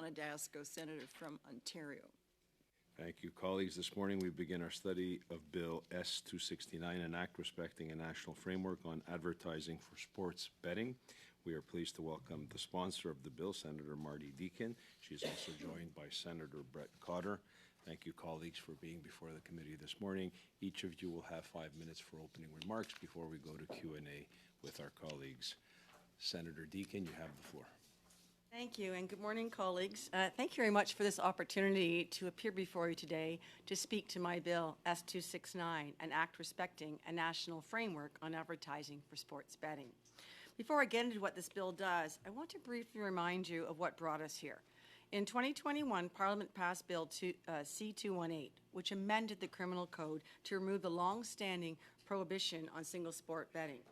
Onondagasco, Senator from Ontario. Thank you, colleagues. This morning we begin our study of Bill S-269, an act respecting a national framework on advertising for sports betting. We are pleased to welcome the sponsor of the bill, Senator Marty Deakin. She is also joined by Senator Brett Cotter. Thank you, colleagues, for being before the committee this morning. Each of you will have 5 minutes for opening remarks before we go to Q&A with our colleagues. Senator Deakin, you have the floor. Thank you, and good morning, colleagues. Thank you very much for this opportunity to appear before you today to speak to my bill, S-269, an act respecting a national framework on advertising for sports betting. Before I get into what this bill does, I want to briefly remind you of what brought us here. In 2021, Parliament passed Bill C-218, which amended the criminal code to remove the long-standing prohibition on single sport betting.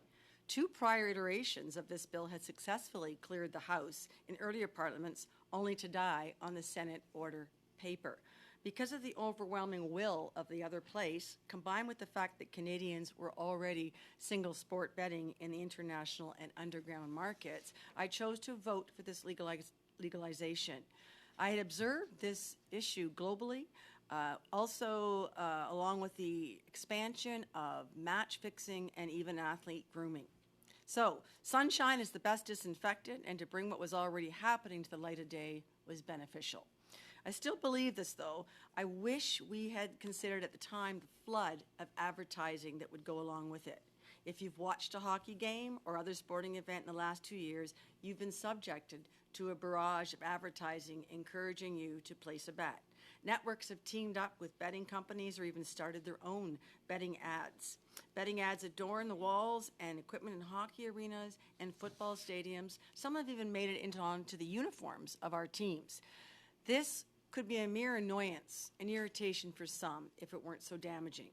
2 prior iterations of this bill had successfully cleared the House in earlier parliaments, only to die on the Senate order paper. Because of the overwhelming will of the other place, combined with the fact that Canadians were already single sport betting in the international and underground markets, I chose to vote for this legalization. I had observed this issue globally, along with the expansion of match fixing and even athlete grooming. So, sunshine is the best disinfectant, and to bring what was already happening to the light of day was beneficial. I still believe this, though. I wish we had considered at the time the flood of advertising that would go along with it. If you've watched a hockey game or other sporting event in the last 2 years, you've been subjected to a barrage of advertising encouraging you to place a bet. Networks have teamed up with betting companies or even started their own betting ads. Betting ads adorn the walls and equipment in hockey arenas and football stadiums. Some have even made it onto the uniforms of our teams. This could be a mere annoyance and irritation for some if it weren't so damaging.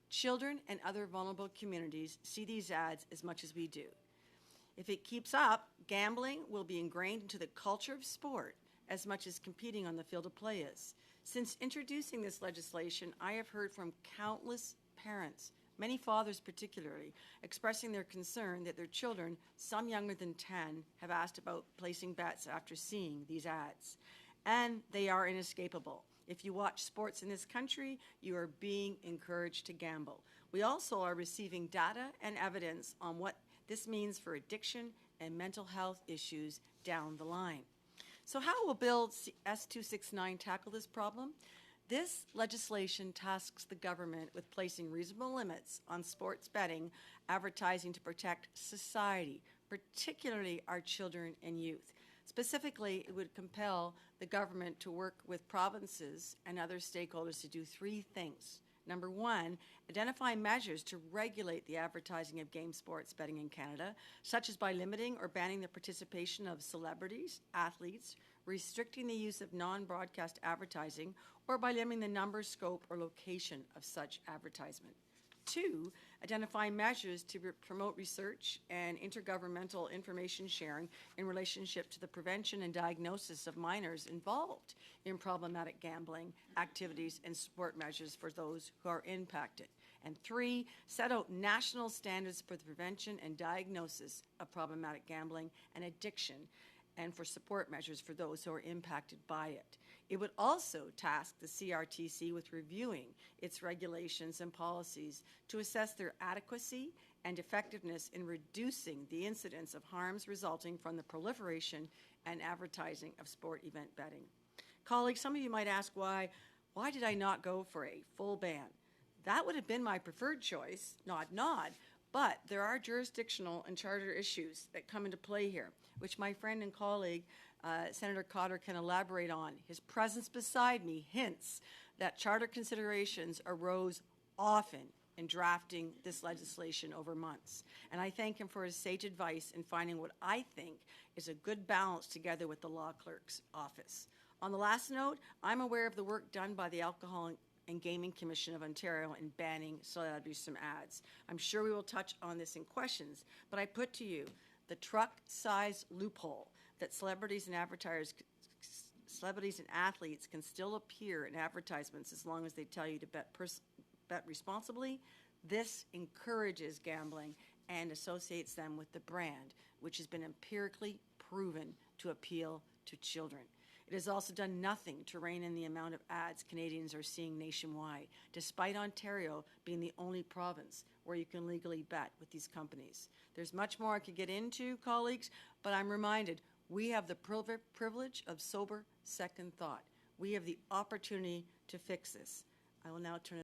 Children and other vulnerable communities see these ads as much as we do. If it keeps up, gambling will be ingrained into the culture of sport as much as competing on the field of play is. Since introducing this legislation, I have heard from countless parents, many fathers particularly, expressing their concern that their children, some younger than 10, have asked about placing bets after seeing these ads. And they are inescapable. If you watch sports in this country, you are being encouraged to gamble. We also are receiving data and evidence on what this means for addiction and mental health issues down the line. So how will Bill S-269 tackle this problem? This legislation tasks the government with placing reasonable limits on sports betting advertising to protect society, particularly our children and youth. Specifically, it would compel the government to work with provinces and other stakeholders to do 3 things. Number 1, identify measures to regulate the advertising of game sports betting in Canada, such as by limiting or banning the participation of celebrities, athletes, restricting the use of non-broadcast advertising, or by limiting the number, scope, or location of such advertisement. 2, identify measures to promote research and intergovernmental information sharing in relationship to the prevention and diagnosis of minors involved in problematic gambling activities and support measures for those who are impacted. And 3, set out national standards for the prevention and diagnosis of problematic gambling and addiction and for support measures for those who are impacted by it. It would also task the CRTC with reviewing its regulations and policies to assess their adequacy and effectiveness in reducing the incidence of harms resulting from the proliferation and advertising of sport event betting. Colleagues, some of you might ask why did I not go for a full ban? That would have been my preferred choice, nod, but there are jurisdictional and charter issues that come into play here, which my friend and colleague, Senator Cotter, can elaborate on. His presence beside me hints that charter considerations arose often in drafting this legislation over months. And I thank him for his sage advice in finding what I think is a good balance together with the law clerk's office. On the last note, I'm aware of the work done by the Alcohol and Gaming Commission of Ontario in banning celebrity-some ads. I'm sure we will touch on this in questions, but I put to you the truck-size loophole that celebrities and athletes can still appear in advertisements as long as they tell you to bet responsibly. This encourages gambling and associates them with the brand, which has been empirically proven to appeal to children. It has also done nothing to rein in the amount of ads Canadians are seeing nationwide, despite Ontario being the only province where you can legally bet with these companies. There's much more I could get into, colleagues, but I'm reminded we have the privilege of sober second thought. We have the opportunity to fix this. I will now turn it